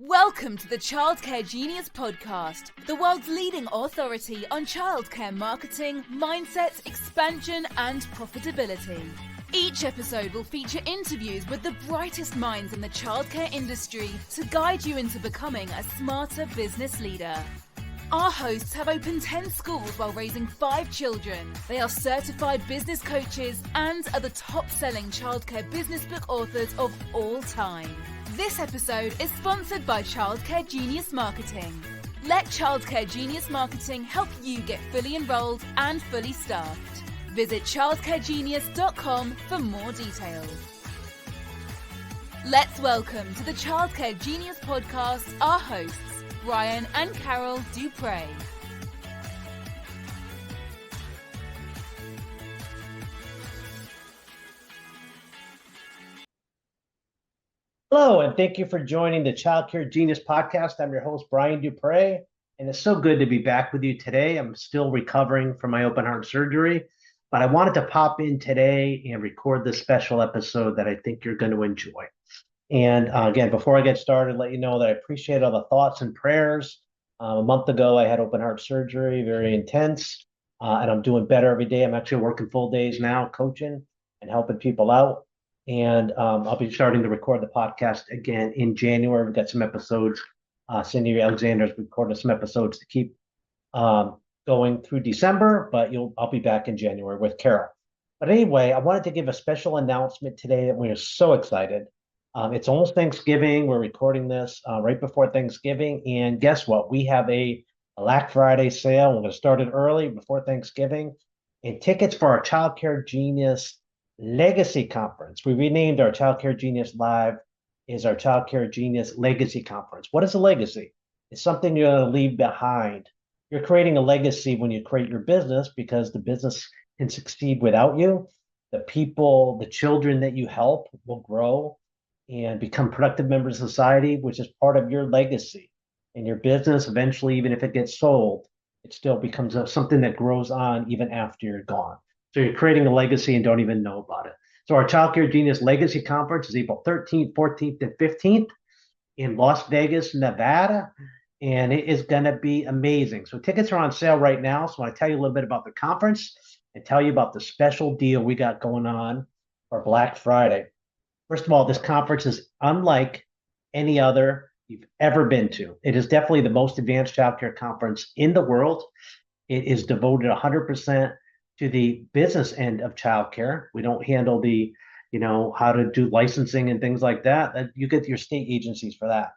Welcome to the Childcare Genius podcast, the world's leading authority on childcare marketing, mindset, expansion, and profitability. Each episode will feature interviews with the brightest minds in the childcare industry to guide you into becoming a smarter business leader. Our hosts have opened 10 schools while raising 5 children. They are certified business coaches and are the top-selling childcare business book authors of all time. This episode is sponsored by Childcare Genius Marketing. Let Childcare Genius Marketing help you get fully enrolled and fully staffed. Visit childcaregenius.com for more details. Let's welcome to the Childcare Genius podcast our hosts, Brian and Carol Duprey. Hello, and thank you for joining the Childcare Genius podcast. I'm your host, Brian Duprey, and it's so good to be back with you today. I'm still recovering from my open heart surgery, but I wanted to pop in today and record this special episode that I think you're going to enjoy. And again, before I get started, let you know that I appreciate all the thoughts and prayers. A month ago, I had open heart surgery, very intense, and I'm doing better every day. I'm actually working full days now, coaching and helping people out. And I'll be starting to record the podcast again in January. We've got some episodes. Cindy Alexander's recorded some episodes to keep going through December, but I'll be back in January with Carol. But anyway, I wanted to give a special announcement today that we are so excited. It's almost Thanksgiving. We're recording this right before Thanksgiving. And guess what? We have a Black Friday sale. We're going to start it early before Thanksgiving. And tickets for our Childcare Genius Legacy Conference. We renamed our Childcare Genius Live is our Childcare Genius Legacy Conference. What is a legacy? It's something you're going to leave behind. You're creating a legacy when you create your business because the business can succeed without you. The people, the children that you help will grow and become productive members of society, which is part of your legacy. And your business, eventually, even if it gets sold, it still becomes something that grows on even after you're gone. So you're creating a legacy and don't even know about it. So our Childcare Genius Legacy Conference is April 13th, 14th, and 15th in Las Vegas, Nevada. And it is going to be amazing. So tickets are on sale right now. So I want to tell you a little bit about the conference and tell you about the special deal we got going on for Black Friday. First of all, this conference is unlike any other you've ever been to. It is definitely the most advanced childcare conference in the world. It is devoted 100% to the business end of childcare. We don't handle the, how to do licensing and things like that. You get your state agencies for that.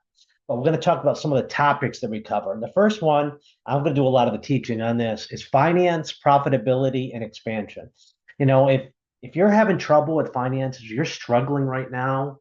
But we're going to talk about some of the topics that we cover. And the first one, I'm going to do a lot of the teaching on this, is finance, profitability, and expansion. If you're having trouble with finances, you're struggling right now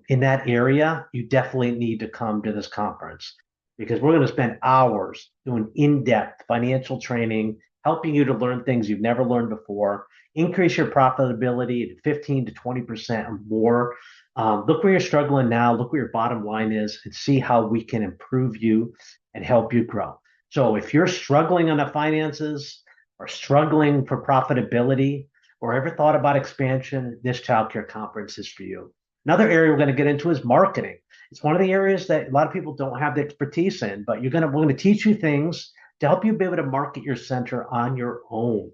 in that area, you definitely need to come to this conference because we're going to spend hours doing in-depth financial training, helping you to learn things you've never learned before, increase your profitability to 15 to 20% or more. Look where you're struggling now, look where your bottom line is, and see how we can improve you and help you grow. So if you're struggling on the finances or struggling for profitability or ever thought about expansion, this childcare conference is for you. Another area we're going to get into is marketing. It's one of the areas that a lot of people don't have the expertise in, but we're going to teach you things to help you be able to market your center on your own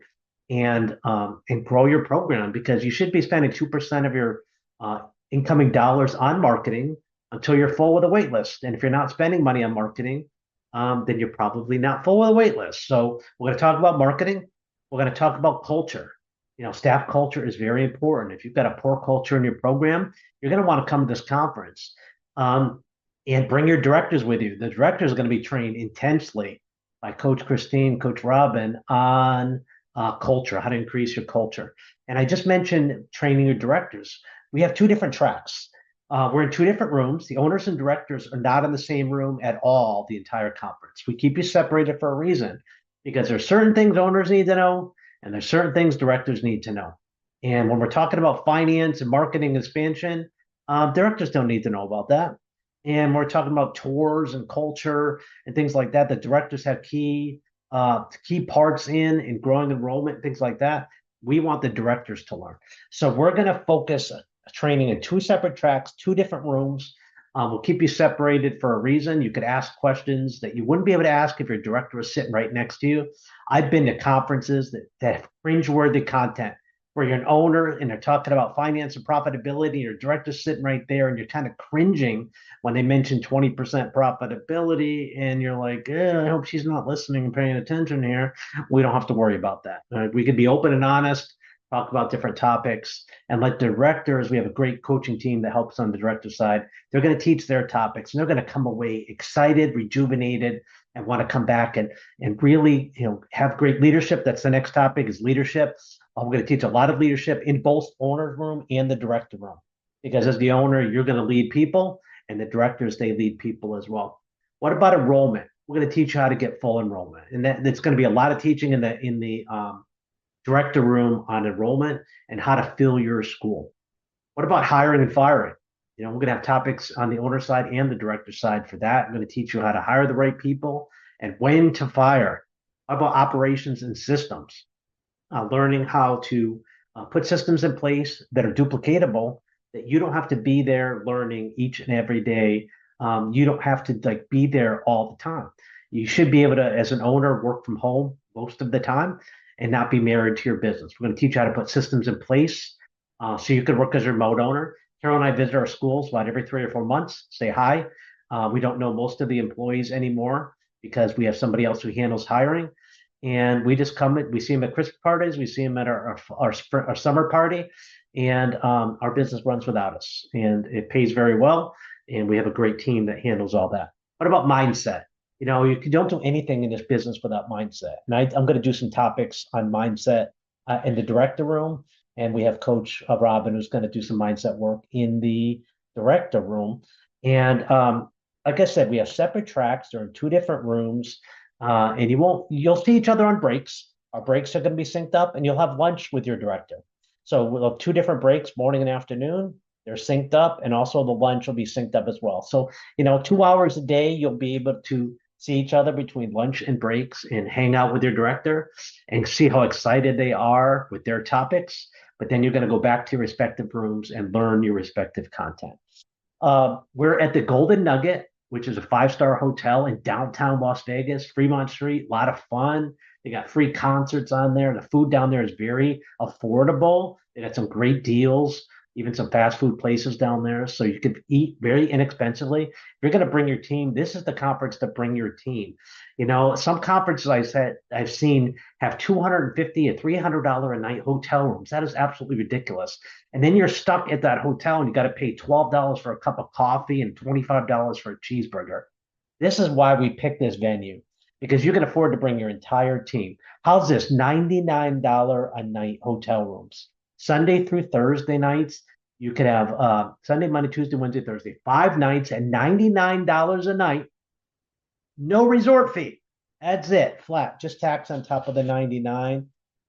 and grow your program, because you should be spending 2% of your incoming dollars on marketing until you're full with a wait list. And if you're not spending money on marketing, then you're probably not full with a wait list. So we're going to talk about marketing. We're going to talk about culture. Staff culture is very important. If you've got a poor culture in your program, you're going to want to come to this conference and bring your directors with you. The directors are going to be trained intensely by Coach Christine, Coach Robin on culture, how to increase your culture. And I just mentioned training your directors. We have 2 different tracks. We're in 2 different rooms. The owners and directors are not in the same room at all the entire conference. We keep you separated for a reason, because there's certain things owners need to know, and there's certain things directors need to know. And when we're talking about finance and marketing expansion, directors don't need to know about that. And we're talking about tours and culture and things like that. The directors have key parts in growing enrollment, things like that. We want the directors to learn. So we're going to focus training in 2 separate tracks, 2 different rooms. We'll keep you separated for a reason. You could ask questions that you wouldn't be able to ask if your director was sitting right next to you. I've been to conferences that have cringeworthy content where you're an owner and they're talking about finance and profitability. Your director's sitting right there and you're kind of cringing when they mention 20% profitability. And you're like, I hope she's not listening and paying attention here. We don't have to worry about that. We can be open and honest, talk about different topics, and let directors, we have a great coaching team that helps on the director side. They're going to teach their topics and they're going to come away excited, rejuvenated, and want to come back and really, have great leadership. That's the next topic, is leadership. We're going to teach a lot of leadership in both owner's room and the director room, because as the owner, you're going to lead people, and the directors, they lead people as well. What about enrollment? We're going to teach you how to get full enrollment, and that's going to be a lot of teaching in the director room on enrollment and how to fill your school. What about hiring and firing? We're going to have topics on the owner side and the director side for that. I'm going to teach you how to hire the right people and when to fire. How about operations and systems? Learning how to put systems in place that are duplicatable, that you don't have to be there learning each and every day. You don't have to be there all the time. You should be able to, as an owner, work from home most of the time and not be married to your business. We're going to teach you how to put systems in place so you can work as a remote owner. Carol and I visit our schools about every 3 or 4 months, say hi. We don't know most of the employees anymore because we have somebody else who handles hiring. And we just come, we see them at Christmas parties, we see them at our summer party, and our business runs without us. And it pays very well. And we have a great team that handles all that. What about mindset? You don't do anything in this business without mindset. And I'm going to do some topics on mindset in the director room. And we have Coach Robin, who's going to do some mindset work in the director room. And like I said, we have separate tracks. They're in 2 different rooms. And you'll see each other on breaks. Our breaks are going to be synced up, and you'll have lunch with your director. So we'll have 2 different breaks, morning and afternoon. They're synced up, and also the lunch will be synced up as well. So, 2 hours a day, you'll be able to see each other between lunch and breaks and hang out with your director and see how excited they are with their topics. But then you're going to go back to your respective rooms and learn your respective content. We're at the Golden Nugget, which is a 5-star hotel in downtown Las Vegas, Fremont Street. A lot of fun. They got free concerts on there. The food down there is very affordable. They got some great deals, even some fast food places down there. So you can eat very inexpensively. If you're going to bring your team, this is the conference to bring your team. Some conferences I've seen have $250 to $300 a night hotel rooms. That is absolutely ridiculous. And then you're stuck at that hotel and you got to pay $12 for a cup of coffee and $25 for a cheeseburger. This is why we picked this venue, because you can afford to bring your entire team. How's this? $99 a night hotel rooms. Sunday through Thursday nights, you could have Sunday, Monday, Tuesday, Wednesday, Thursday, 5 nights at $99 a night. No resort fee. That's it, flat, just tax on top of the 99.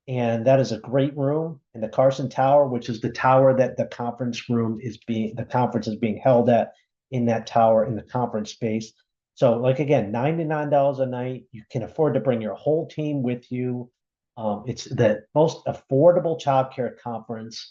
And that is a great room in the Carson Tower, which is the tower that the conference is being held at, in that tower in the conference space. So again, $99 a night. You can afford to bring your whole team with you. It's the most affordable childcare conference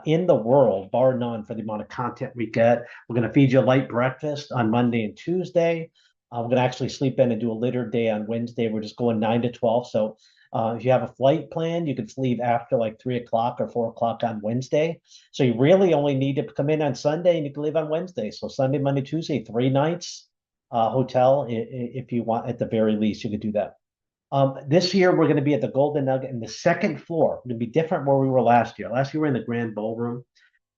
in the world, bar none, for the amount of content we get. We're going to feed you a light breakfast on Monday and Tuesday. We're going to actually sleep in and do a litter day on Wednesday. We're just going 9 to 12. So if you have a flight planned, you could leave after 3 o'clock or 4 o'clock on Wednesday. So you really only need to come in on Sunday, and you can leave on Wednesday. So Sunday, Monday, Tuesday, 3 nights hotel. If you want, at the very least, you could do that. This year, we're going to be at the Golden Nugget in the 2nd floor. It's going to be different where we were last year. Last year, we were in the Grand Ballroom.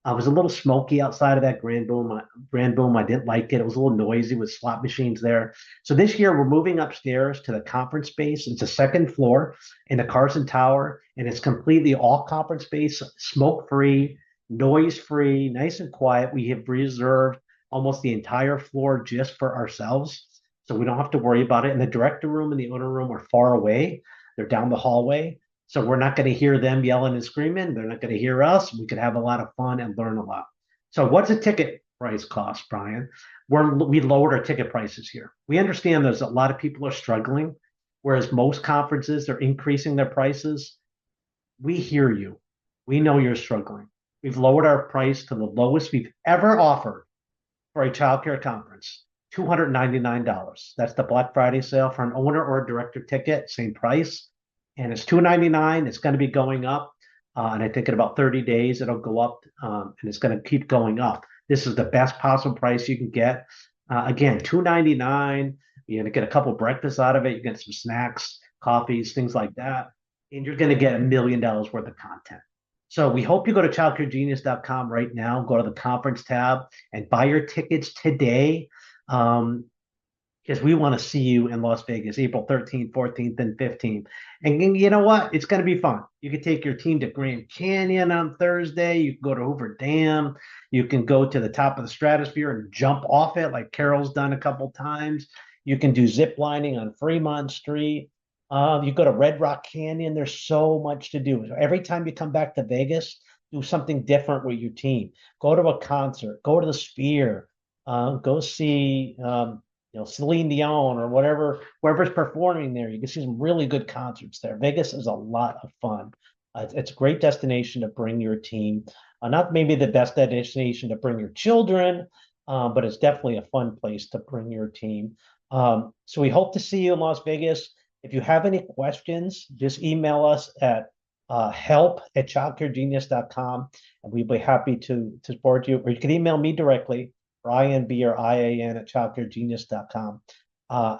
It was a little smoky outside of that Grand Boom. I didn't like it. It was a little noisy with slot machines there. So this year, we're moving upstairs to the conference space. It's a 2nd floor in the Carson Tower, and it's completely all conference space, smoke-free, noise-free, nice and quiet. We have reserved almost the entire floor just for ourselves, so we don't have to worry about it. And the director room and the owner room are far away. They're down the hallway. So we're not going to hear them yelling and screaming. They're not going to hear us. We could have a lot of fun and learn a lot. So what's a ticket price cost, Brian? We lowered our ticket prices here. We understand there's a lot of people are struggling, whereas most conferences, they're increasing their prices. We hear you. We know you're struggling. We've lowered our price to the lowest we've ever offered for a childcare conference. $299. That's the Black Friday sale for an owner or a director ticket, same price. And it's $299. It's going to be going up. And I think in about 30 days, it'll go up, and it's going to keep going up. This is the best possible price you can get. Again, $299. You're going to get a couple breakfasts out of it. You get some snacks, coffees, things like that. And you're going to get $1 million worth of content. So we hope you go to childcaregenius.com right now, go to the conference tab and buy your tickets today. Because we want to see you in Las Vegas, April 13th, 14th, and 15th. And you know what? It's going to be fun. You can take your team to Grand Canyon on Thursday. You can go to Hoover Dam. You can go to the top of the stratosphere and jump off it like Carol's done a couple times. You can do zip lining on Fremont Street. You go to Red Rock Canyon. There's so much to do. So every time you come back to Vegas, do something different with your team. Go to a concert. Go to the Sphere. Go see Celine Dion or whoever's performing there. You can see some really good concerts there. Vegas is a lot of fun. It's a great destination to bring your team. Not maybe the best destination to bring your children, but it's definitely a fun place to bring your team. So we hope to see you in Las Vegas. If you have any questions, just email us at help@childcaregenius.com, and we'd be happy to support you. Or you can email me directly, Brian, B-R-I-A-N, @childcaregenius.com.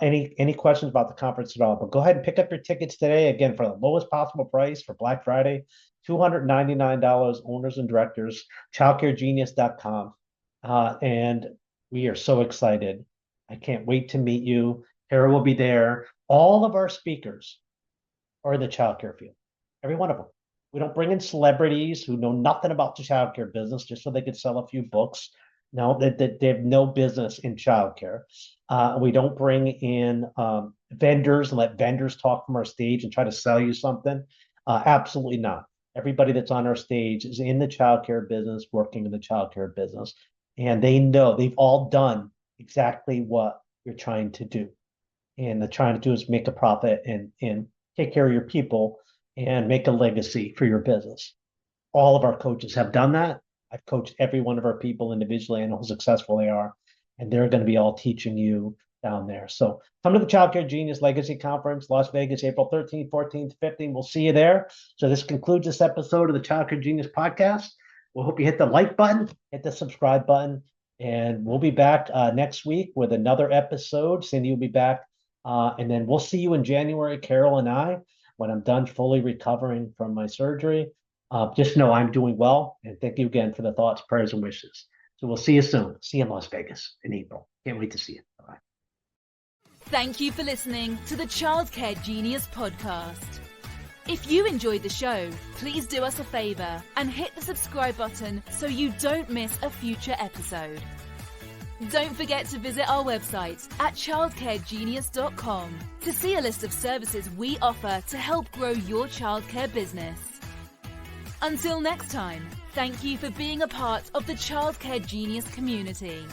Any questions about the conference at all? But go ahead and pick up your tickets today, again, for the lowest possible price for Black Friday, $299, owners and directors, childcaregenius.com. And we are so excited. I can't wait to meet you. Tara will be there. All of our speakers are in the childcare field, every one of them. We don't bring in celebrities who know nothing about the childcare business just so they could sell a few books. No, they have no business in childcare. We don't bring in vendors and let vendors talk from our stage and try to sell you something. Absolutely not. Everybody that's on our stage is in the childcare business, working in the childcare business, and they know they've all done exactly what you're trying to do. And the trying to do is make a profit and take care of your people and make a legacy for your business. All of our coaches have done that. I've coached every one of our people individually. I know how successful they are, and they're going to be all teaching you down there. So come to the Childcare Genius Legacy Conference, Las Vegas, April 13th, 14th, 15th. We'll see you there. So this concludes this episode of the Childcare Genius podcast. We'll hope you hit the like button, hit the subscribe button, and we'll be back next week with another episode. Cindy will be back. And then we'll see you in January, Carol and I, when I'm done fully recovering from my surgery. Just know I'm doing well. And thank you again for the thoughts, prayers, and wishes. So we'll see you soon. See you in Las Vegas in April. Can't wait to see you. Bye. Thank you for listening to the Childcare Genius podcast. If you enjoyed the show, please do us a favor and hit the subscribe button so you don't miss a future episode. Don't forget to visit our website at childcaregenius.com to see a list of services we offer to help grow your childcare business. Until next time, thank you for being a part of the Childcare Genius community.